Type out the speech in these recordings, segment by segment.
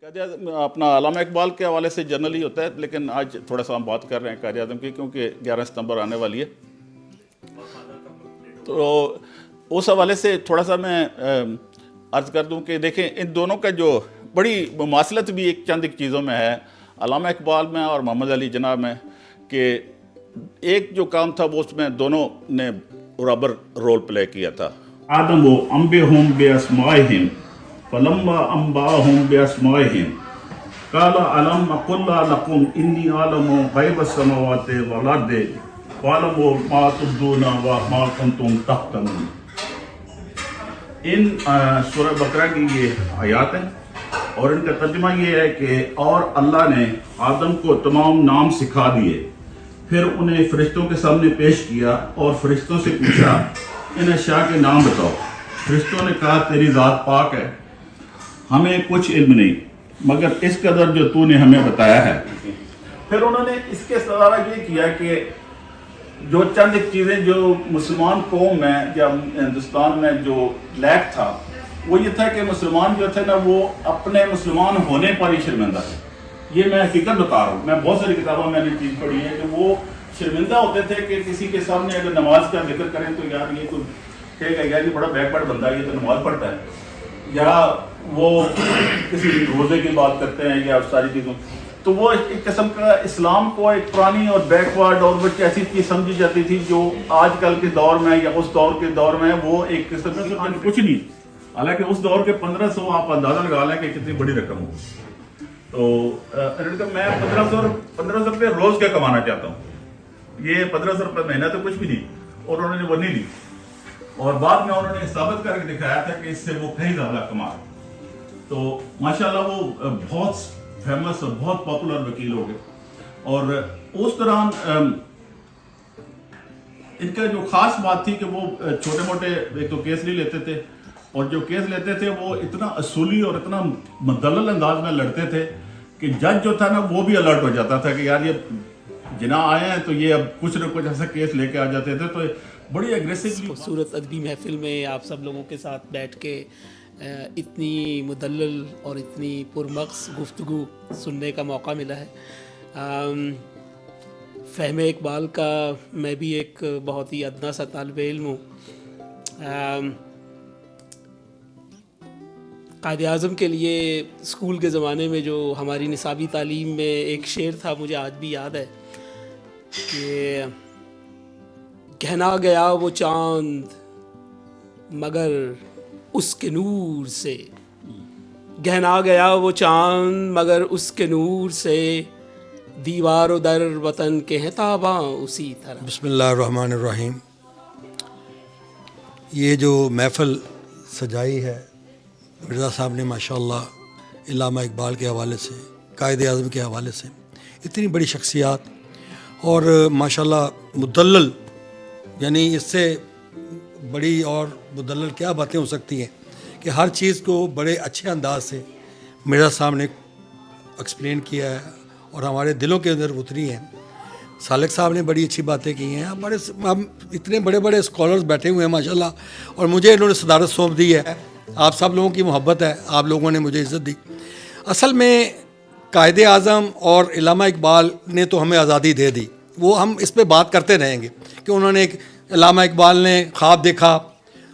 اپنا علامہ اقبال کے حوالے سے جنرلی ہوتا ہے، لیکن آج تھوڑا سا ہم بات کر رہے ہیں قائد اعظم کی، کیونکہ 11 ستمبر آنے والی ہے، تو اس حوالے سے تھوڑا سا میں عرض کر دوں کہ دیکھیں ان دونوں کا جو بڑی مماثلت بھی چند ایک چیزوں میں ہے، علامہ اقبال میں اور محمد علی جناح میں، کہ ایک جو کام تھا وہ اس میں دونوں نے برابر رول پلے کیا تھا۔ آدم و انبئہم باسمائہم فلما انبأہم باسمائہم قال الم اقل لکم انی اعلم غیب السماوات والارض واعلم ما تبدون وما کنتم تکتمون۔ ان سورہ بقرہ کی یہ آیات ہیں اور ان کا ترجمہ یہ ہے کہ اور اللہ نے آدم کو تمام نام سکھا دیے، پھر انہیں فرشتوں کے سامنے پیش کیا اور فرشتوں سے پوچھا ان اشیاء کے نام بتاؤ۔ فرشتوں نے کہا تیری ذات پاک ہے، ہمیں کچھ علم نہیں مگر اس قدر جو تو نے ہمیں بتایا ہے۔ پھر انہوں نے اس کے سوالہ یہ کیا کہ جو چند ایک چیزیں جو مسلمان قوم میں یا ہندوستان میں جو لیک تھا وہ یہ تھا کہ مسلمان جو تھے نا وہ اپنے مسلمان ہونے پر ہی شرمندہ تھے۔ یہ میں حقیقت بتا رہا ہوں، میں بہت ساری کتابوں میں نے چیز پڑھی ہے کہ وہ شرمندہ ہوتے تھے کہ کسی کے سامنے اگر نماز کا ذکر کریں تو یار یہ تو کہے گا یار یہ بڑا بیک ورڈ بندہ ہے، یہ تو نماز پڑھتا ہے، یا وہ کسی روزے کی بات کرتے ہیں یا ساری چیزوں، تو وہ ایک قسم کا اسلام کو ایک پرانی اور بیک ورڈ اور وہ ایسی چیز سمجھی جاتی تھی جو آج کل کے دور میں یا اس دور کے دور میں وہ ایک قسم کا کچھ نہیں، حالانکہ اس دور کے 1500 آپ اندازہ لگا لیں کہ کتنی بڑی رقم ہو۔ تو میں 1500 روپے روز کا کمانا چاہتا ہوں، یہ 1500 روپے مہینہ تو کچھ بھی نہیں، اور انہوں نے وہ نہیں لی، اور بعد میں انہوں نے ثابت کر کے دکھایا تھا کہ اس سے وہ کہیں زیادہ کما رہے۔ تو ماشاءاللہ وہ بہت فیمس اور بہت پاپولر وکیل ہو گئے، اور اس دوران ان کا جو خاص بات تھی کہ وہ چھوٹے موٹے ایک تو کیس نہیں لیتے تھے، اور جو کیس لیتے تھے وہ اتنا اصولی اور اتنا مدلل انداز میں لڑتے تھے کہ جج جو تھا نا وہ بھی الرٹ ہو جاتا تھا کہ یار یہ جناح آئے ہیں تو یہ اب کچھ نہ کچھ ایسا کیس لے کے آ جاتے تھے، تو بڑی اگریسولی خوبصورت ادبی محفل میں آپ سب لوگوں کے ساتھ بیٹھ کے اتنی مدلل اور اتنی پرمغز گفتگو سننے کا موقع ملا ہے۔ فہم اقبال کا میں بھی ایک بہت ہی ادنا سا طالب علم ہوں۔ قائد اعظم کے لیے اسکول کے زمانے میں جو ہماری نصابی تعلیم میں ایک شعر تھا مجھے آج بھی یاد ہے کہ کہنا گیا وہ چاند مگر اس کے نور سے، گہنا گیا وہ چاند مگر اس کے نور سے، دیوار و در وطن کے ہیں تاباں اسی طرح۔ بسم اللہ الرحمن الرحیم۔ یہ جو محفل سجائی ہے مرزا صاحب نے ماشاءاللہ علامہ اقبال کے حوالے سے، قائد اعظم کے حوالے سے، اتنی بڑی شخصیات اور ماشاءاللہ مدلل، یعنی اس سے بڑی اور مدلل کیا باتیں ہو سکتی ہیں کہ ہر چیز کو بڑے اچھے انداز سے مرزا صاحب نے ایکسپلین کیا ہے اور ہمارے دلوں کے اندر اتری ہیں۔ سالک صاحب نے بڑی اچھی باتیں کی ہیں، ہم اتنے بڑے بڑے اسکالرز بیٹھے ہوئے ہیں ماشاءاللہ، اور مجھے انہوں نے صدارت سونپ دی ہے۔ آپ سب لوگوں کی محبت ہے، آپ لوگوں نے مجھے عزت دی۔ اصل میں قائد اعظم اور علامہ اقبال نے تو ہمیں آزادی دے دی، وہ ہم اس پہ بات کرتے رہیں گے کہ انہوں نے علامہ اقبال نے خواب دیکھا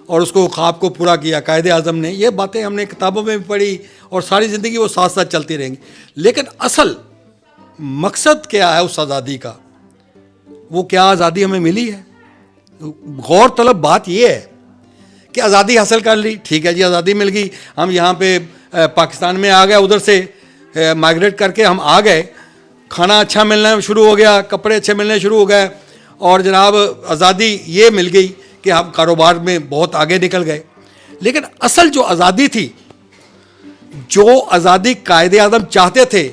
اور اس کو خواب کو پورا کیا، قائد اعظم نے، یہ باتیں ہم نے کتابوں میں بھی پڑھی اور ساری زندگی وہ ساتھ ساتھ چلتی رہیں گی۔ لیکن اصل مقصد کیا ہے اس آزادی کا، وہ کیا آزادی ہمیں ملی ہے؟ غور طلب بات یہ ہے کہ آزادی حاصل کر لی، ٹھیک ہے جی آزادی مل گئی، ہم یہاں پہ پاکستان میں آ گئے، ادھر سے مائگریٹ کر کے ہم آ گئے، کھانا اچھا ملنا شروع ہو گیا، کپڑے اچھے ملنے شروع ہو گئے، اور جناب آزادی یہ مل گئی کہ ہم کاروبار میں بہت آگے نکل گئے۔ لیکن اصل جو آزادی تھی، جو آزادی قائد اعظم چاہتے تھے،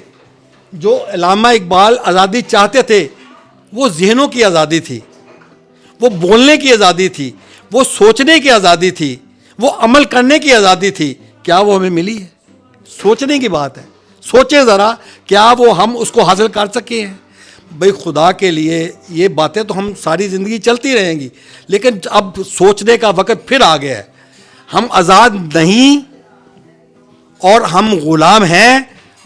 جو علامہ اقبال آزادی چاہتے تھے، وہ ذہنوں کی آزادی تھی، وہ بولنے کی آزادی تھی، وہ سوچنے کی آزادی تھی، وہ عمل کرنے کی آزادی تھی۔ کیا وہ ہمیں ملی ہے؟ سوچنے کی بات ہے، سوچیں ذرا، کیا وہ ہم اس کو حاصل کر سکے ہیں؟ بھئی خدا کے لیے یہ باتیں تو ہم ساری زندگی چلتی رہیں گی، لیکن اب سوچنے کا وقت پھر آ گیا ہے۔ ہم آزاد نہیں اور ہم غلام ہیں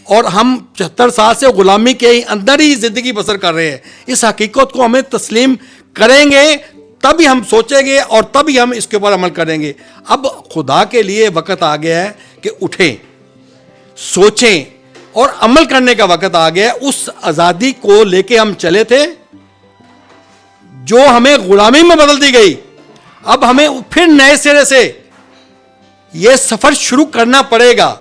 اور ہم 74 سال سے غلامی کے اندر ہی زندگی بسر کر رہے ہیں. اس حقیقت کو ہمیں تسلیم کریں گے تبھی ہم سوچیں گے اور تبھی ہم اس کے اوپر عمل کریں گے. اب خدا کے لیے وقت آ گیا ہے کہ اٹھیں, سوچیں اور عمل کرنے کا وقت آ گیا ہے. اس آزادی کو لے کے ہم چلے تھے جو ہمیں غلامی میں بدل دی گئی, اب ہمیں پھر نئے سرے سے یہ سفر شروع کرنا پڑے گا.